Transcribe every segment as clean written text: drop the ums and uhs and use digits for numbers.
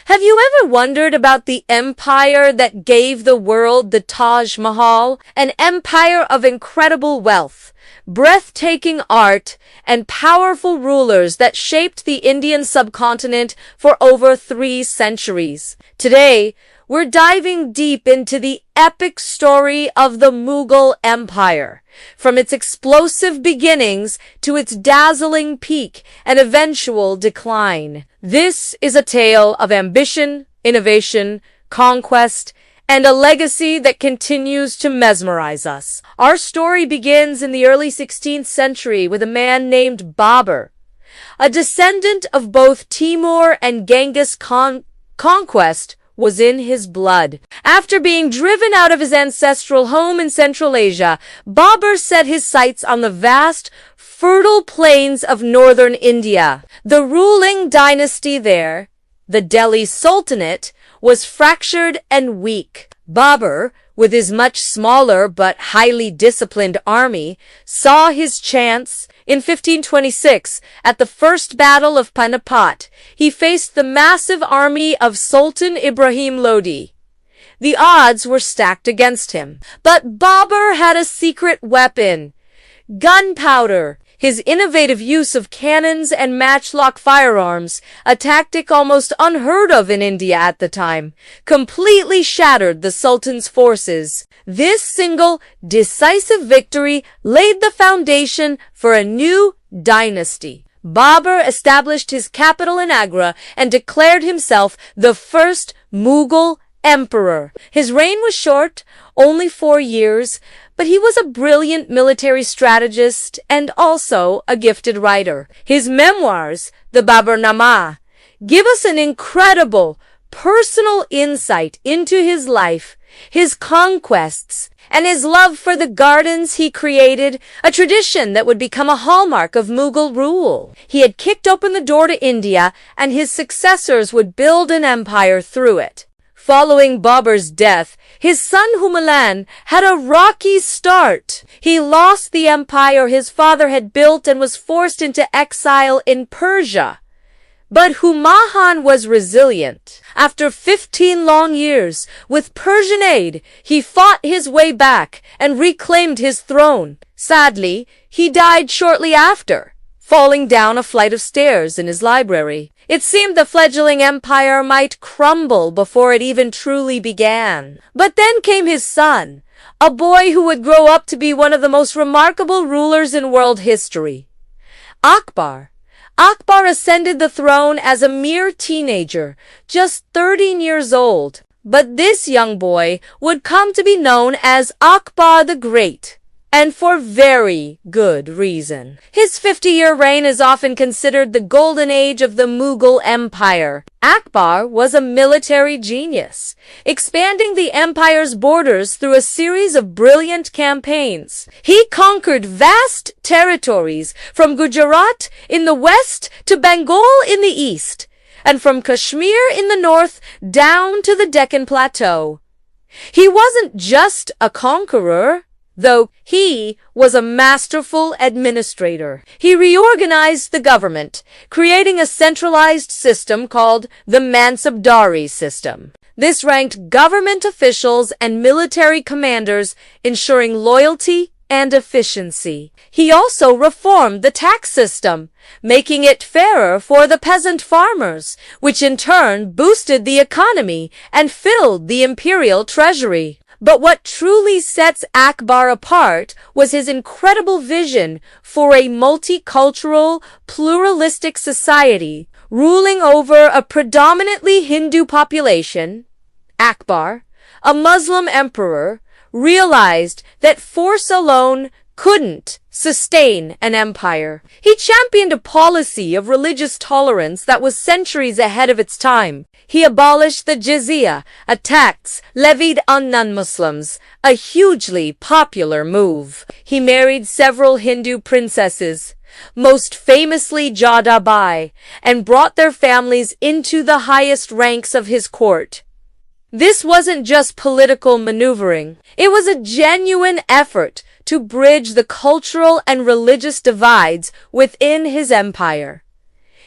Have you ever wondered about the empire that gave the world the Taj Mahal? An empire of incredible wealth, breathtaking art, and powerful rulers that shaped the Indian subcontinent for over 3 centuries. Today, we're diving deep into the epic story of the Mughal Empire, from its explosive beginnings to its dazzling peak and eventual decline. This is a tale of ambition, innovation, conquest, and a legacy that continues to mesmerize us. Our story begins in the early 16th century with a man named Babur, a descendant of both Timur and Genghis Khan. Conquest was in his blood. After being driven out of his ancestral home in Central Asia, Babur set his sights on the vast, fertile plains of northern India. The ruling dynasty there, the Delhi Sultanate, was fractured and weak. Babur, with his much smaller but highly disciplined army, saw his chance. In 1526, at the First Battle of Panipat, he faced the massive army of Sultan Ibrahim Lodi. The odds were stacked against him, but Babur had a secret weapon: gunpowder. His innovative use of cannons and matchlock firearms, a tactic almost unheard of in India at the time, completely shattered the Sultan's forces. This single, decisive victory laid the foundation for a new dynasty. Babur established his capital in Agra and declared himself the first Mughal emperor. His reign was short, only 4 years, but he was a brilliant military strategist and also a gifted writer. His memoirs, the Baburnama, give us an incredible, personal insight into his life, his conquests, and his love for the gardens he created, a tradition that would become a hallmark of Mughal rule. He had kicked open the door to India, and his successors would build an empire through it. Following Babur's death, his son Humayun had a rocky start. He lost the empire his father had built and was forced into exile in Persia. But Humayun was resilient. After 15 long years, with Persian aid, he fought his way back and reclaimed his throne. Sadly, he died shortly after, falling down a flight of stairs in his library. It seemed the fledgling empire might crumble before it even truly began. But then came his son, a boy who would grow up to be one of the most remarkable rulers in world history. Akbar. Akbar ascended the throne as a mere teenager, just 13 years old. But this young boy would come to be known as Akbar the Great, and for very good reason. His 50-year reign is often considered the golden age of the Mughal Empire. Akbar was a military genius, expanding the empire's borders through a series of brilliant campaigns. He conquered vast territories from Gujarat in the west to Bengal in the east, and from Kashmir in the north down to the Deccan Plateau. He wasn't just a conqueror, though he was a masterful administrator. He reorganized the government, creating a centralized system called the Mansabdari system. This ranked government officials and military commanders, ensuring loyalty and efficiency. He also reformed the tax system, making it fairer for the peasant farmers, which in turn boosted the economy and filled the imperial treasury. But what truly sets Akbar apart was his incredible vision for a multicultural, pluralistic society ruling over a predominantly Hindu population. Akbar, a Muslim emperor, realized that force alone couldn't sustain an empire. He championed a policy of religious tolerance that was centuries ahead of its time. He abolished the jizya, a tax levied on non-Muslims, a hugely popular move. He married several Hindu princesses, most famously Jadabai, and brought their families into the highest ranks of his court. This wasn't just political maneuvering. It was a genuine effort to bridge the cultural and religious divides within his empire.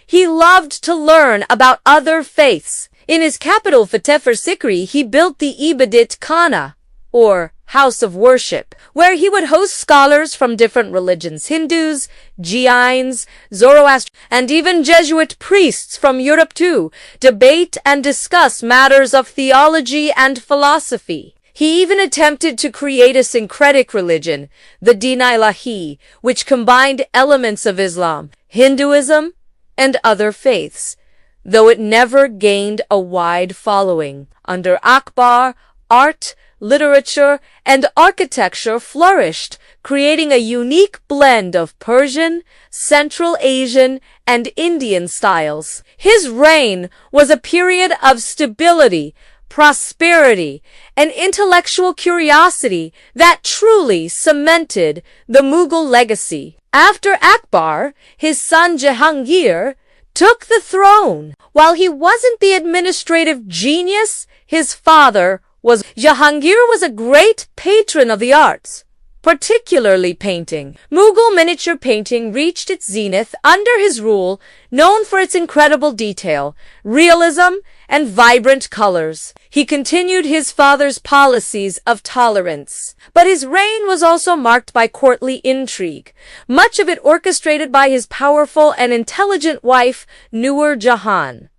He loved to learn about other faiths, In his capital Fatehpur Sikri, he built the Ibadat Khana, or house of worship, where he would host scholars from different religions, Hindus, Jains, Zoroaster, and even Jesuit priests from Europe too, debate and discuss matters of theology and philosophy. He even attempted to create a syncretic religion, the Din-i-Ilahi, which combined elements of Islam, Hinduism, and other faiths, though it never gained a wide following. Under Akbar, art, literature, and architecture flourished, creating a unique blend of Persian, Central Asian, and Indian styles. His reign was a period of stability, prosperity, and intellectual curiosity that truly cemented the Mughal legacy. After Akbar, his son Jahangir took the throne. While he wasn't the administrative genius his father was, Jahangir was a great patron of the arts, particularly painting. Mughal miniature painting reached its zenith under his rule, known for its incredible detail, realism, and vibrant colors. He continued his father's policies of tolerance, but his reign was also marked by courtly intrigue, much of it orchestrated by his powerful and intelligent wife, Nur Jahan.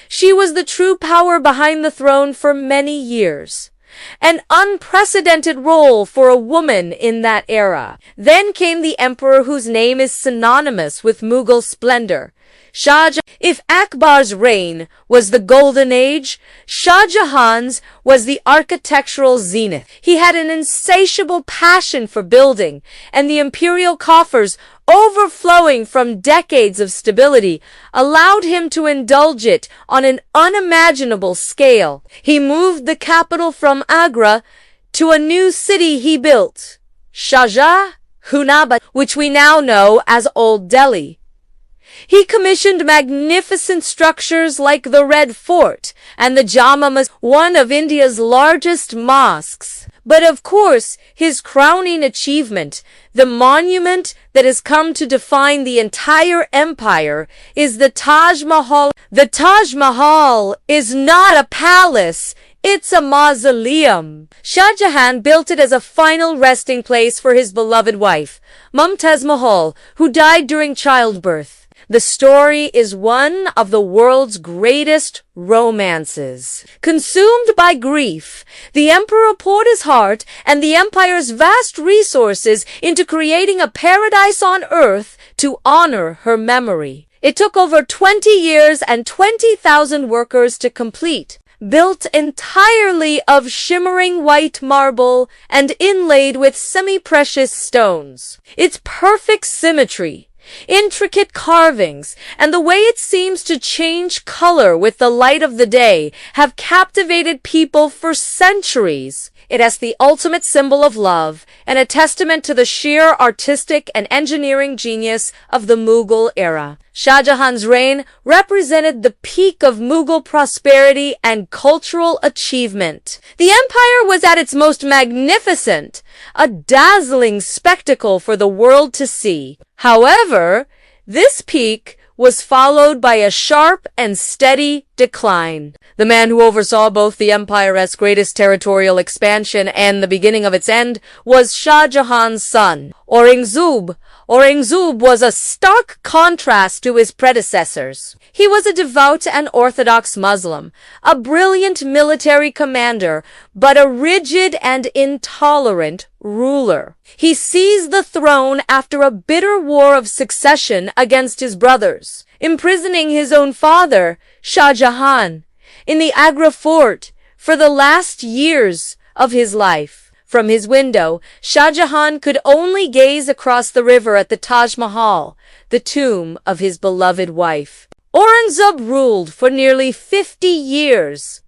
She was the true power behind the throne for many years, an unprecedented role for a woman in that era. Then came the emperor whose name is synonymous with Mughal splendor, Shah Jahan. If Akbar's reign was the golden age, Shah Jahan's was the architectural zenith. He had an insatiable passion for building, and the imperial coffers, overflowing from decades of stability, allowed him to indulge it on an unimaginable scale. He moved the capital from Agra to a new city he built, Shahjahan, which we now know as Old Delhi. He commissioned magnificent structures like the Red Fort and the Jama Masjid, one of India's largest mosques. But of course, his crowning achievement, the monument that has come to define the entire empire, is the Taj Mahal. The Taj Mahal is not a palace, it's a mausoleum. Shah Jahan built it as a final resting place for his beloved wife, Mumtaz Mahal, who died during childbirth. The story is one of the world's greatest romances. Consumed by grief, the emperor poured his heart and the empire's vast resources into creating a paradise on earth to honor her memory. It took over 20 years and 20,000 workers to complete, built entirely of shimmering white marble and inlaid with semi-precious stones. Its perfect symmetry, intricate carvings, and the way it seems to change color with the light of the day have captivated people for centuries. It is the ultimate symbol of love and a testament to the sheer artistic and engineering genius of the Mughal era. Shah Jahan's reign represented the peak of Mughal prosperity and cultural achievement. The empire was at its most magnificent, a dazzling spectacle for the world to see. However, this peak was followed by a sharp and steady decline. The man who oversaw both the empire's greatest territorial expansion and the beginning of its end was Shah Jahan's son, Aurangzeb. Aurangzeb was a stark contrast to his predecessors. He was a devout and orthodox Muslim, a brilliant military commander, but a rigid and intolerant ruler. He seized the throne after a bitter war of succession against his brothers, imprisoning his own father, Shah Jahan, in the Agra fort for the last years of his life. From his window, Shah Jahan could only gaze across the river at the Taj Mahal, the tomb of his beloved wife. Aurangzeb ruled for nearly 50 years,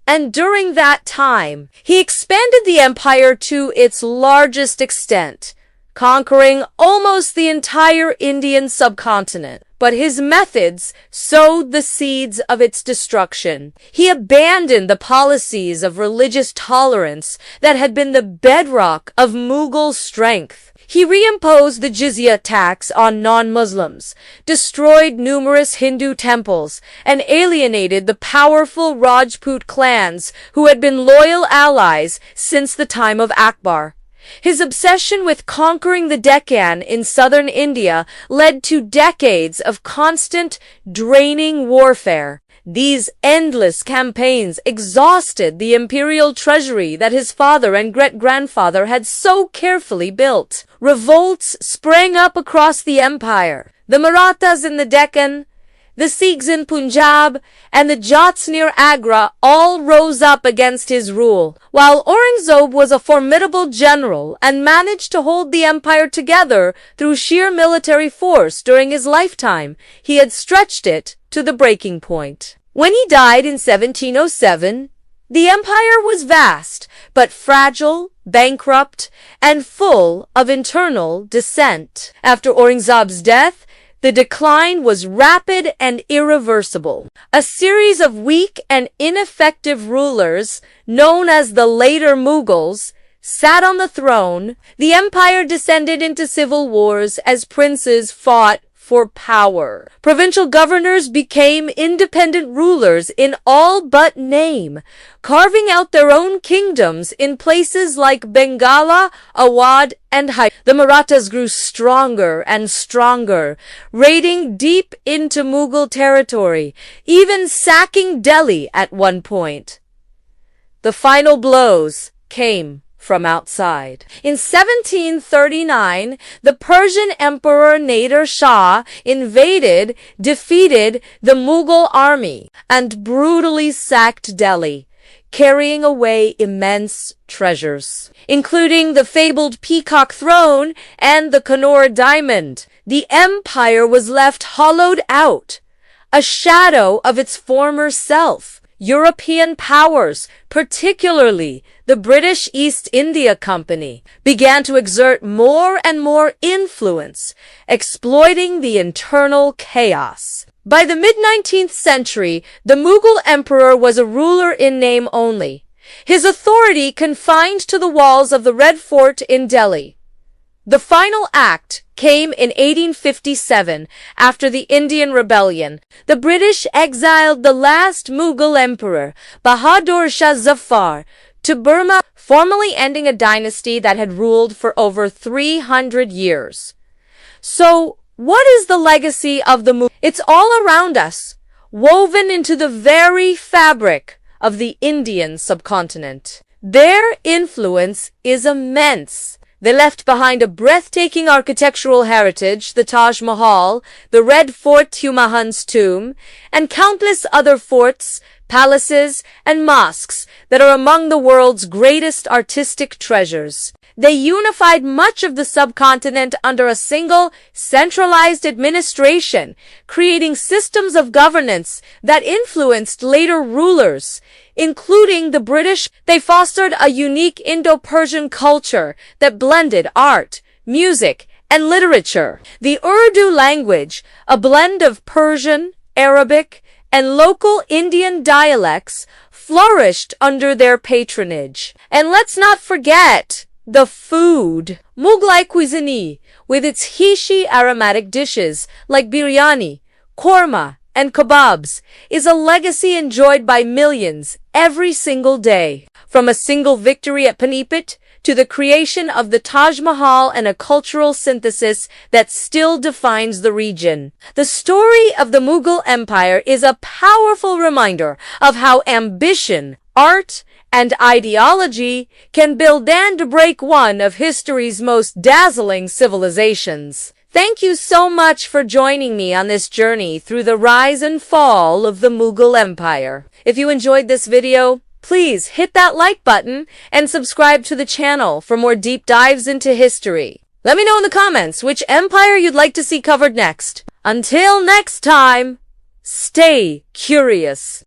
and during that time, he expanded the empire to its largest extent, conquering almost the entire Indian subcontinent. But his methods sowed the seeds of its destruction. He abandoned the policies of religious tolerance that had been the bedrock of Mughal strength. He reimposed the jizya tax on non-Muslims, destroyed numerous Hindu temples, and alienated the powerful Rajput clans who had been loyal allies since the time of Akbar. His obsession with conquering the Deccan in southern India led to decades of constant, draining warfare. These endless campaigns exhausted the imperial treasury that his father and great-grandfather had so carefully built. Revolts sprang up across the empire. The Marathas in the Deccan, the Sikhs in Punjab, and the Jats near Agra all rose up against his rule. While Aurangzeb was a formidable general and managed to hold the empire together through sheer military force during his lifetime, he had stretched it to the breaking point. When he died in 1707, the empire was vast, but fragile, bankrupt, and full of internal dissent. After Aurangzeb's death, the decline was rapid and irreversible. A series of weak and ineffective rulers, known as the later Mughals, sat on the throne. The empire descended into civil wars as princes fought for power. Provincial governors became independent rulers in all but name, carving out their own kingdoms in places like Bengala, Awadh, and Hyderabad. The Marathas grew stronger and stronger, raiding deep into Mughal territory, even sacking Delhi at one point. The final blows came from outside. In 1739, the Persian Emperor Nader Shah defeated the Mughal army, and brutally sacked Delhi, carrying away immense treasures, including the fabled Peacock Throne and the Kannauj diamond. The empire was left hollowed out, a shadow of its former self. European powers, particularly the British East India Company, began to exert more and more influence, exploiting the internal chaos. By the mid-19th century, the Mughal emperor was a ruler in name only, his authority confined to the walls of the Red Fort in Delhi. The final act came in 1857, after the Indian Rebellion. The British exiled the last Mughal emperor, Bahadur Shah Zafar, to Burma, formally ending a dynasty that had ruled for over 300 years. So, what is the legacy of the Mughals? It's all around us, woven into the very fabric of the Indian subcontinent. Their influence is immense. They left behind a breathtaking architectural heritage, the Taj Mahal, the Red Fort, Humayun's tomb, and countless other forts, palaces, and mosques that are among the world's greatest artistic treasures. They unified much of the subcontinent under a single, centralized administration, creating systems of governance that influenced later rulers, including the British. They fostered a unique Indo-Persian culture that blended art, music, and literature. The Urdu language, a blend of Persian, Arabic, and local Indian dialects, flourished under their patronage. And let's not forget the food. Mughlai cuisine, with its hishy aromatic dishes like biryani, korma, and kebabs, is a legacy enjoyed by millions every single day. From a single victory at Panipat to the creation of the Taj Mahal and a cultural synthesis that still defines the region. The story of the Mughal Empire is a powerful reminder of how ambition, art, and ideology can build and break one of history's most dazzling civilizations. Thank you so much for joining me on this journey through the rise and fall of the Mughal Empire. If you enjoyed this video, please hit that like button and subscribe to the channel for more deep dives into history. Let me know in the comments which empire you'd like to see covered next. Until next time, stay curious.